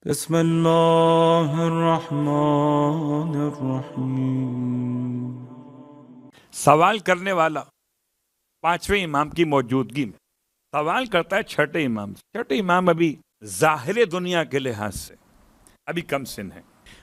بسم اللہ الرحمن الرحیم۔ سوال کرنے والا پانچویں امام کی موجودگی میں سوال کرتا ہے چھٹے امام سے۔ چھٹے امام ابھی ظاہر دنیا کے لحاظ سے ابھی کم سن ہیں،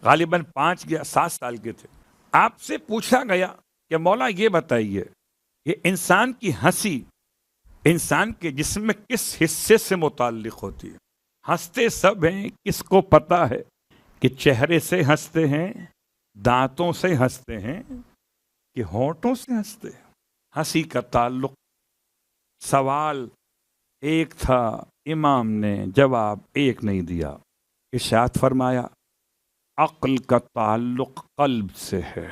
غالباً 5 یا 7 سال کے تھے۔ آپ سے پوچھا گیا کہ مولا یہ بتائیے، یہ انسان کی ہنسی انسان کے جسم میں کس حصے سے متعلق ہوتی ہے؟ ہنستے سب ہیں، کس کو پتا ہے کہ چہرے سے ہنستے ہیں، دانتوں سے ہنستے ہیں کہ ہونٹوں سے ہنستے ہیں؟ ہنسی کا تعلق، سوال ایک تھا، امام نے جواب ایک نہیں دیا۔ ارشاد فرمایا عقل کا تعلق قلب سے ہے،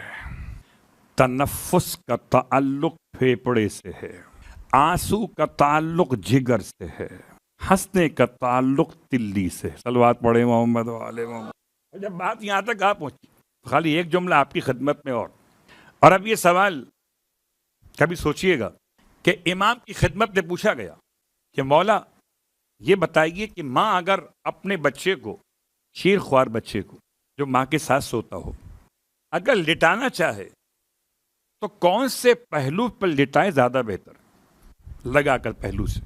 تنفس کا تعلق پھیپڑے سے ہے، آنسو کا تعلق جگر سے ہے، ہنسنے کا تعلق تلی سے۔ صلوات پڑھے محمد و آل محمد۔ جب بات یہاں تک آپ پہنچی، خالی ایک جملہ آپ کی خدمت میں اور اب یہ سوال کبھی سوچئے گا کہ امام کی خدمت میں پوچھا گیا کہ مولا یہ بتائیے کہ ماں اگر اپنے بچے کو، شیر خوار بچے کو جو ماں کے ساتھ سوتا ہو، اگر لٹانا چاہے تو کون سے پہلو پر لٹائے زیادہ بہتر؟ لگا کر پہلو سے۔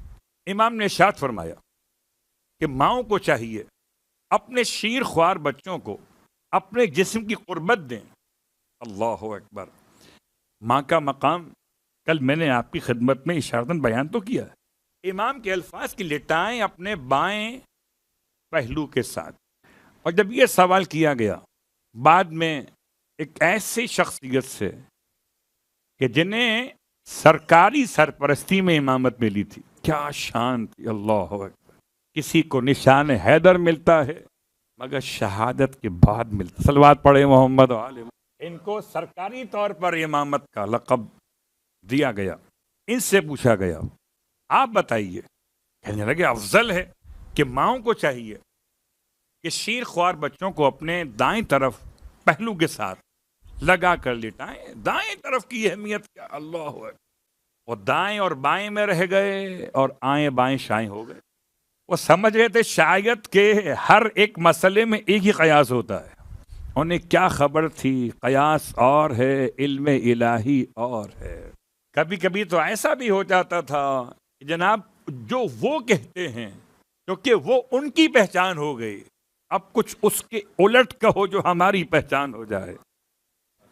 امام نے ارشاد فرمایا کہ ماؤں کو چاہیے اپنے شیر خوار بچوں کو اپنے جسم کی قربت دیں۔ اللہ اکبر۔ ماں کا مقام کل میں نے آپ کی خدمت میں اشارتاً بیان تو کیا ہے۔ امام کے الفاظ کی لٹائیں اپنے بائیں پہلو کے ساتھ۔ اور جب یہ سوال کیا گیا بعد میں ایک ایسی شخصیت سے کہ جنہیں سرکاری سرپرستی میں امامت ملی تھی، کیا شان تھی! اللہ اکبر۔ کسی کو نشان حیدر ملتا ہے مگر شہادت کے بعد ملتا۔ صلوات پڑھے محمد و آل محمد۔ ان کو سرکاری طور پر امامت کا لقب دیا گیا۔ ان سے پوچھا گیا آپ بتائیے، کہنے لگے افضل ہے کہ ماؤں کو چاہیے کہ شیر خوار بچوں کو اپنے دائیں طرف پہلو کے ساتھ لگا کر لٹائیں۔ دائیں طرف کی اہمیت کیا! اللہ اکبر۔ وہ دائیں اور بائیں میں رہ گئے اور آئیں بائیں شائیں ہو گئے۔ وہ سمجھ رہے تھے شاید کہ ہر ایک مسئلے میں ایک ہی قیاس ہوتا ہے۔ انہیں کیا خبر تھی قیاس اور ہے، علم الہی اور ہے۔ کبھی کبھی تو ایسا بھی ہو جاتا تھا کہ جناب جو وہ کہتے ہیں کیونکہ وہ ان کی پہچان ہو گئی، اب کچھ اس کے الٹ کہو جو ہماری پہچان ہو جائے۔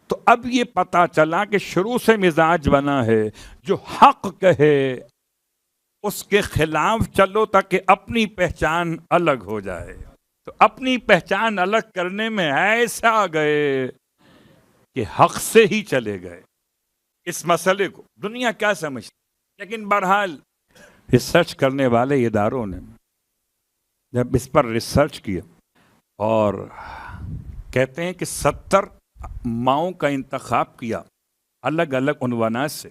تو اب یہ پتا چلا کہ شروع سے مزاج بنا ہے جو حق کہے اس کے خلاف چلو تاکہ اپنی پہچان الگ ہو جائے۔ تو اپنی پہچان الگ کرنے میں ایسا گئے کہ حق سے ہی چلے گئے۔ اس مسئلے کو دنیا کیا سمجھتی، لیکن بہرحال ریسرچ کرنے والے اداروں نے جب اس پر ریسرچ کیا اور کہتے ہیں کہ 70 ماؤں کا انتخاب کیا الگ الگ عنوانات سے،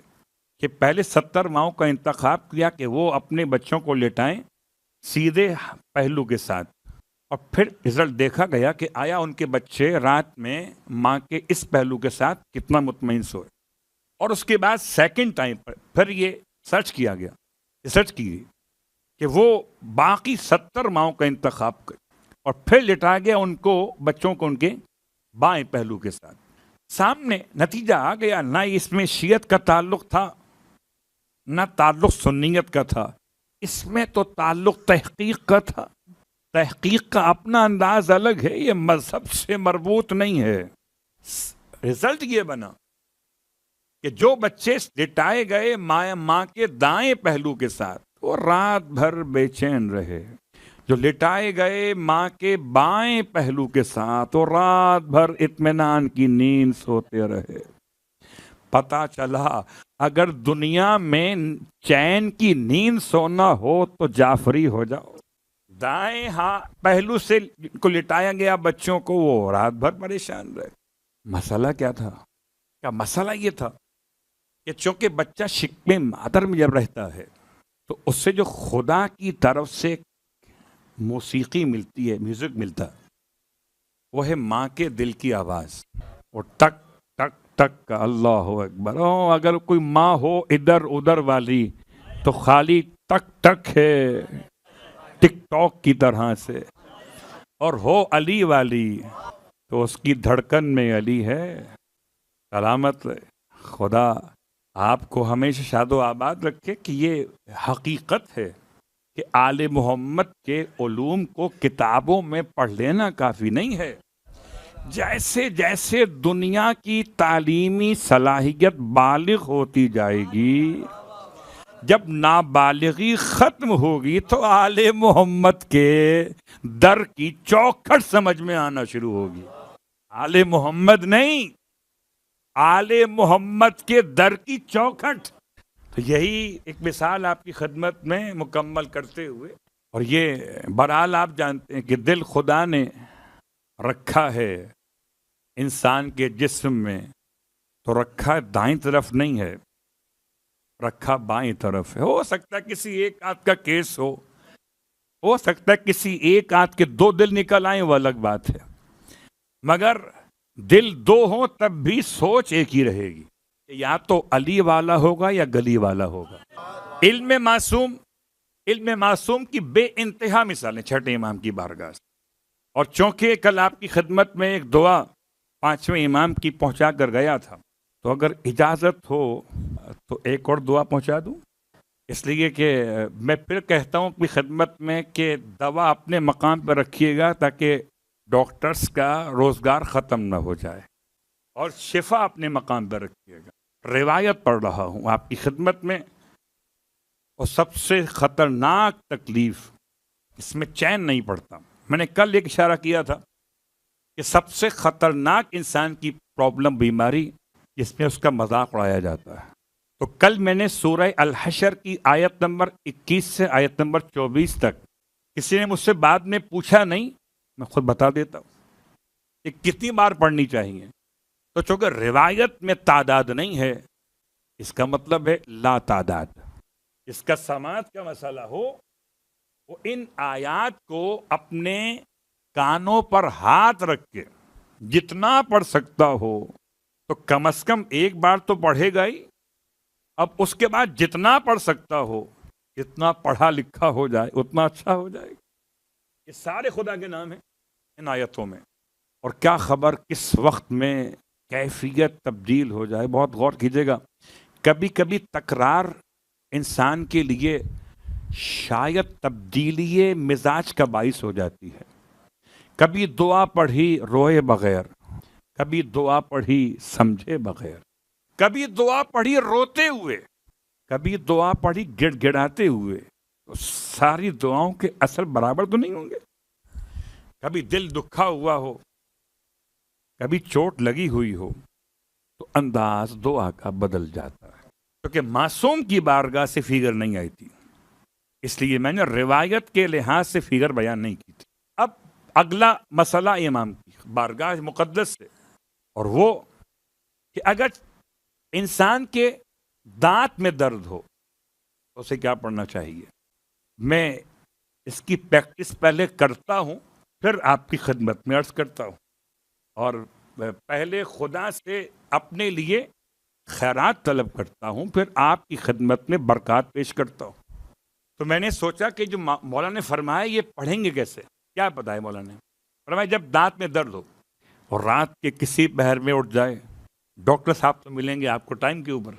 کہ پہلے 70 ماؤں کا انتخاب کیا کہ وہ اپنے بچوں کو لٹائیں سیدھے پہلو کے ساتھ، اور پھر رزلٹ دیکھا گیا کہ آیا ان کے بچے رات میں ماں کے اس پہلو کے ساتھ کتنا مطمئن سوئے۔ اور اس کے بعد سیکنڈ ٹائم پر پھر یہ ریسرچ کی گئی کہ وہ باقی 70 ماؤں کا انتخاب کرے اور پھر لٹایا گیا ان کو، بچوں کو ان کے بائیں پہلو کے ساتھ۔ سامنے نتیجہ آ گیا، نہ اس میں شیعت کا تعلق تھا نہ تعلق سنیت کا تھا، اس میں تو تعلق تحقیق کا تھا۔ تحقیق کا اپنا انداز الگ ہے، یہ مذہب سے مربوط نہیں ہے۔ رزلٹ یہ بنا کہ جو بچے لٹائے گئے ماں کے دائیں پہلو کے ساتھ وہ رات بھر بے چین رہے، جو لٹائے گئے ماں کے بائیں پہلو کے ساتھ وہ رات بھر اطمینان کی نیند سوتے رہے۔ پتا چلا اگر دنیا میں چین کی نیند سونا ہو تو جعفری ہو جاؤ۔ دائیں پہلو سے کو لٹایا گیا بچوں کو، وہ رات بھر پریشان رہے۔ مسئلہ کیا تھا؟ کیا مسئلہ یہ تھا کہ چونکہ بچہ شکم مادر میں جب رہتا ہے تو اس سے جو خدا کی طرف سے موسیقی ملتی ہے، میوزک ملتا ہے، وہ ہے ماں کے دل کی آواز، وہ ٹک ٹک ٹک کا۔ اللہ اکبر۔ اگر کوئی ماں ہو ادھر ادھر والی تو خالی ٹک ٹک ہے، ٹک ٹاک کی طرح سے۔ اور ہو علی والی تو اس کی دھڑکن میں علی ہے. سلامت خدا آپ کو ہمیشہ شاد و آباد رکھے کہ یہ حقیقت ہے کہ آل محمد کے علوم کو کتابوں میں پڑھ لینا کافی نہیں ہے. جیسے جیسے دنیا کی تعلیمی صلاحیت بالغ ہوتی جائے گی، جب نابالغی ختم ہوگی تو آل محمد کے در کی چوکھٹ سمجھ میں آنا شروع ہوگی. آل محمد نہیں، آل محمد کے در کی چوکھٹ. تو یہی ایک مثال آپ کی خدمت میں مکمل کرتے ہوئے، اور یہ بہرحال آپ جانتے ہیں کہ دل خدا نے رکھا ہے انسان کے جسم میں، تو رکھا دائیں طرف نہیں ہے، رکھا بائیں طرف ہے. ہو سکتا ہے کسی ایک آدھ کا کیس ہو سکتا ہے کسی ایک آدھ کے دو دل نکل آئیں، وہ الگ بات ہے، مگر دل دو ہوں تب بھی سوچ ایک ہی رہے گی، یا تو علی والا ہوگا یا گلی والا ہوگا. علم معصوم کی بے انتہا مثالیں چھٹے امام کی بارگاہ سے. اور چونکہ کل آپ کی خدمت میں ایک دعا پانچویں امام کی پہنچا کر گیا تھا، تو اگر اجازت ہو تو ایک اور دعا پہنچا دوں، اس لیے کہ میں پھر کہتا ہوں اپنی خدمت میں کہ دوا اپنے مقام پر رکھیے گا تاکہ ڈاکٹرز کا روزگار ختم نہ ہو جائے، اور شفا اپنے مقام پر رکھیے گا. روایت پڑھ رہا ہوں آپ کی خدمت میں، اور سب سے خطرناک تکلیف اس میں چین نہیں پڑتا. میں نے کل ایک اشارہ کیا تھا کہ سب سے خطرناک انسان کی پرابلم، بیماری، جس میں اس کا مذاق اڑایا جاتا ہے. تو کل میں نے سورہ الحشر کی آیت نمبر 21 سے آیت نمبر 24 تک، کسی نے مجھ سے بعد میں پوچھا نہیں، میں خود بتا دیتا ہوں کہ کتنی بار پڑھنی چاہیے. تو چونکہ روایت میں تعداد نہیں ہے، اس کا مطلب ہے لا تعداد. اس کا سماعت کا مسئلہ ہو، وہ ان آیات کو اپنے کانوں پر ہاتھ رکھ کے جتنا پڑھ سکتا ہو تو کم از کم ایک بار تو پڑھے گا ہی. اب اس کے بعد جتنا پڑھ سکتا ہو، جتنا پڑھا لکھا ہو جائے اتنا اچھا ہو جائے. یہ سارے خدا کے نام ہیں ان آیتوں میں، اور کیا خبر کس وقت میں کیفیت تبدیل ہو جائے. بہت غور کیجیے گا، کبھی کبھی تکرار انسان کے لیے شاید تبدیلی مزاج کا باعث ہو جاتی ہے. کبھی دعا پڑھی روئے بغیر، کبھی دعا پڑھی سمجھے بغیر، کبھی دعا پڑھی روتے ہوئے، کبھی دعا پڑھی گڑ گڑاتے ہوئے. تو ساری دعاؤں کے اثر برابر تو نہیں ہوں گے. کبھی دل دکھا ہوا ہو، کبھی چوٹ لگی ہوئی ہو، تو انداز دعا کا بدل جاتا ہے. کیونکہ معصوم کی بارگاہ سے فگر نہیں آئی تھی، اس لیے میں نے روایت کے لحاظ سے فگر بیان نہیں کی تھی. اب اگلا مسئلہ امام کی بارگاہ مقدس سے، اور وہ کہ اگر انسان کے دانت میں درد ہو تو اسے کیا پڑھنا چاہیے. میں اس کی پریکٹس پہلے کرتا ہوں، پھر آپ کی خدمت میں عرض کرتا ہوں، اور پہلے خدا سے اپنے لیے خیرات طلب کرتا ہوں، پھر آپ کی خدمت میں برکات پیش کرتا ہوں. تو میں نے سوچا کہ جو مولانا نے فرمایا یہ پڑھیں گے کیسے. کیا پتا ہے مولانا نے فرمایا جب دانت میں درد ہو اور رات کے کسی پہر میں اٹھ جائے، ڈاکٹر صاحب تو ملیں گے آپ کو ٹائم کے اوپر،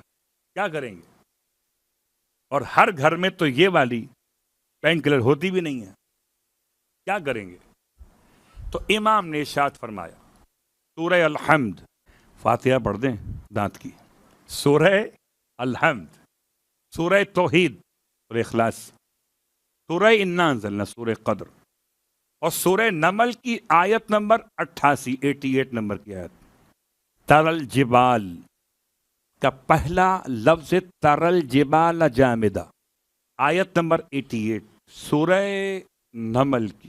کیا کریں گے. اور ہر گھر میں تو یہ والی پین کلر ہوتی بھی نہیں ہے، کیا کریں گے. تو امام نے ارشاد فرمایا سورہ الحمد، فاتحہ پڑھ دیں دانت کی، سورہ الحمد، سورہ توحید، سورہ اخلاص، سورہ انا انزلنا، سورہ قدر، اور سورہ نمل کی آیت نمبر 88 نمبر کی آیت. ترل جبال کا پہلا لفظ ترل جبال جامدہ، آیت نمبر 88 سورہ نمل کی.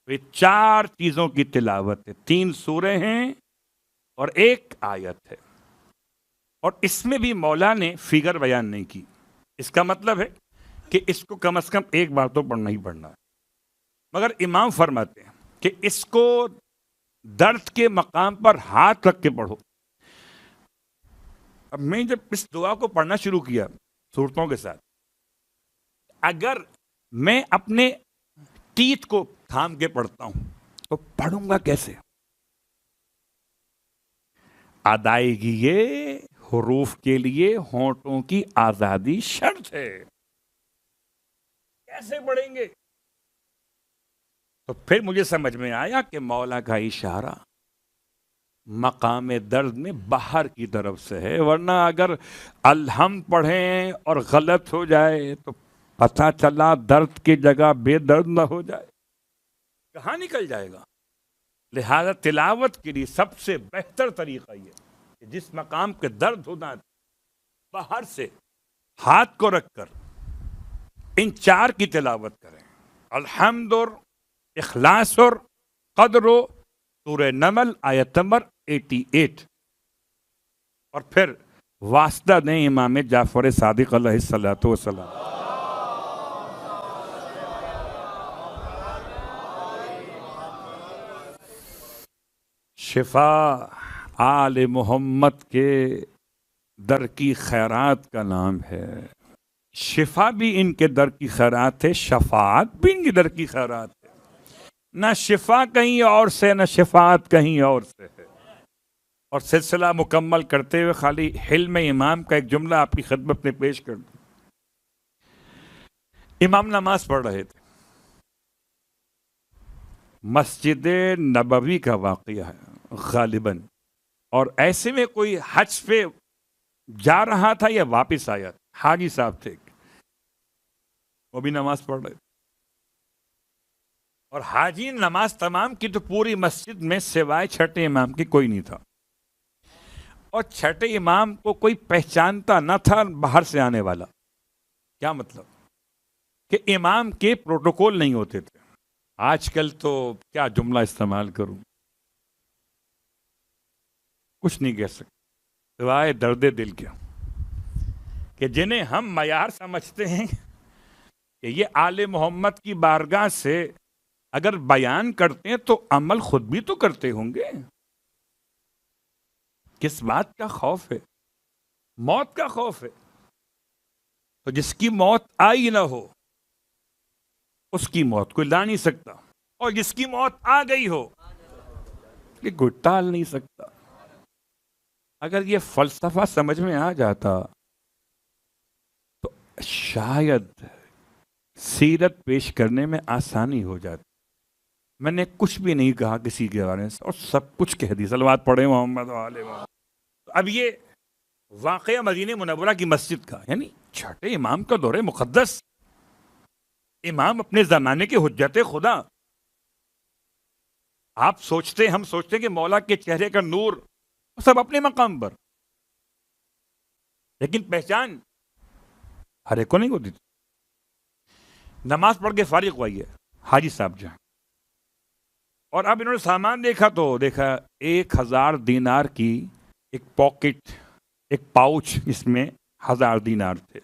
یہ 4 چیزوں کی تلاوت ہے، 3 سورے ہیں اور 1 آیت ہے، اور اس میں بھی مولا نے فگر بیان نہیں کی. اس کا مطلب ہے کہ اس کو کم از کم 1 بار تو پڑھنا ہی پڑھنا ہے. مگر امام فرماتے ہیں کہ اس کو درد کے مقام پر ہاتھ رکھ کے پڑھو. اب میں جب اس دعا کو پڑھنا شروع کیا صورتوں کے ساتھ، اگر میں اپنے ٹیتھ کو تھام کے پڑھتا ہوں تو پڑھوں گا کیسے؟ ادائیگی یہ حروف کے لیے ہونٹوں کی آزادی شرط ہے. کیسے پڑھیں گے؟ تو پھر مجھے سمجھ میں آیا کہ مولا کا اشارہ مقام درد میں باہر کی طرف سے ہے، ورنہ اگر الحمد پڑھیں اور غلط ہو جائے تو پتہ چلا درد کی جگہ بے درد نہ ہو جائے، کہاں نکل جائے گا؟ لہذا تلاوت کے لیے سب سے بہتر طریقہ یہ کہ جس مقام کے درد ہونا باہر سے ہاتھ کو رکھ کر ان چار کی تلاوت کریں، الحمد اور اخلاص اور قدر و سورہ نمل آیت نمبر 88، اور پھر واسطہ دیں امام جعفر صادق علیہ الصلوۃ والسلام. شفا آل محمد کے در کی خیرات کا نام ہے. شفا بھی ان کے در کی خیرات ہے، شفاعت بھی ان کے در کی خیرات ہے. نہ شفا کہیں اور سے، نہ شفاعت کہیں اور سے ہے. اور سلسلہ مکمل کرتے ہوئے خالی حلم امام کا ایک جملہ آپ کی خدمت میں پیش کر دوں. امام نماز پڑھ رہے تھے، مسجد نبوی کا واقعہ ہے غالباً، اور ایسے میں کوئی حج پہ جا رہا تھا یا واپس آیا تھا، حاجی صاحب تھے، وہ بھی نماز پڑھ رہے تھے. اور حاجی نماز تمام کی تو پوری مسجد میں سوائے چھٹے امام کی کوئی نہیں تھا، اور چھٹے امام کو کوئی پہچانتا نہ تھا باہر سے آنے والا. کیا مطلب؟ کہ امام کے پروٹوکول نہیں ہوتے تھے. آج کل تو کیا جملہ استعمال کروں، کچھ نہیں کہہ سکتے سوائے درد دل کیا، کہ جنہیں ہم معیار سمجھتے ہیں کہ یہ آل محمد کی بارگاہ سے اگر بیان کرتے ہیں تو عمل خود بھی تو کرتے ہوں گے. کس بات کا خوف ہے؟ موت کا خوف ہے. تو جس کی موت آئی نہ ہو اس کی موت کوئی لا نہیں سکتا، اور جس کی موت آ گئی ہو یہ کوئی ٹال نہیں سکتا. اگر یہ فلسفہ سمجھ میں آ جاتا تو شاید سیرت پیش کرنے میں آسانی ہو جاتی. میں نے کچھ بھی نہیں کہا کسی کے بارے میں اور سب کچھ کہہ دی. صلوات پڑھے محمد وآلہ محمد. اب یہ واقعہ مدینہ منورہ کی مسجد کا، یعنی چھٹے امام کا دور مقدس، امام اپنے زمانے کے حجت خدا. آپ سوچتے، ہم سوچتے کہ مولا کے چہرے کا نور سب اپنے مقام پر، لیکن پہچان ہر ایک کو نہیں ہوتی تھی. نماز پڑھ کے فارغ ہوئی ہے حاجی صاحب جہاں، اور اب انہوں نے سامان دیکھا تو دیکھا 1000 دینار کی ایک پاکٹ، ایک پاؤچ جس میں 1000 دینار تھے،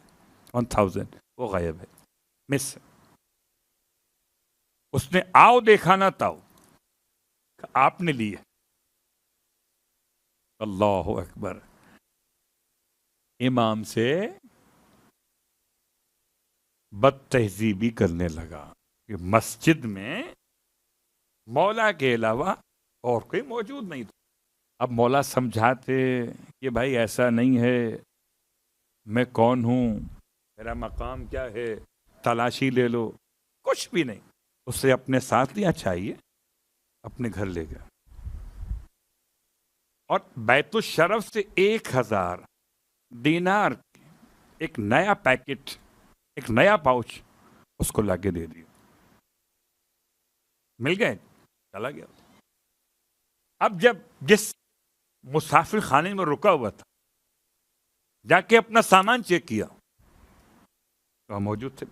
1000، وہ غائب ہے، مس. اس نے آؤ دیکھا نہ تاؤ، آپ نے لی ہے. اللہ اکبر. امام سے بد تہذیبی کرنے لگا کہ مسجد میں مولا کے علاوہ اور کوئی موجود نہیں تھا. اب مولا سمجھاتے کہ بھائی ایسا نہیں ہے، میں کون ہوں، میرا مقام کیا ہے، تلاشی لے لو. کچھ بھی نہیں. اسے اپنے ساتھ لیا چاہیے، اپنے گھر لے گیا، اور بیت الشرف سے 1000 دینار ایک نیا پیکٹ، ایک نیا پاؤچ اس کو لا کے دے دیا. مل گئے، چلا گیا. اب جب جس مسافر خانے میں رکا ہوا تھا جا کے اپنا سامان چیک کیا تو موجود تھے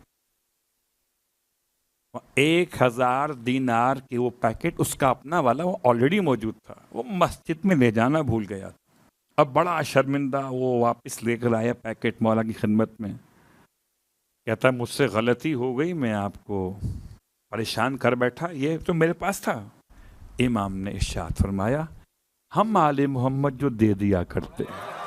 1000 دینار کے وہ پیکٹ، اس کا اپنا والا وہ آلریڈی موجود تھا. وہ مسجد میں لے جانا بھول گیا. اب بڑا شرمندہ وہ واپس لے کر آیا پیکٹ مولا کی خدمت میں. کہتا مجھ سے غلطی ہو گئی، میں آپ کو پریشان کر بیٹھا، یہ تو میرے پاس تھا. امام نے ارشاد فرمایا ہم آل محمد جو دے دیا کرتے ہیں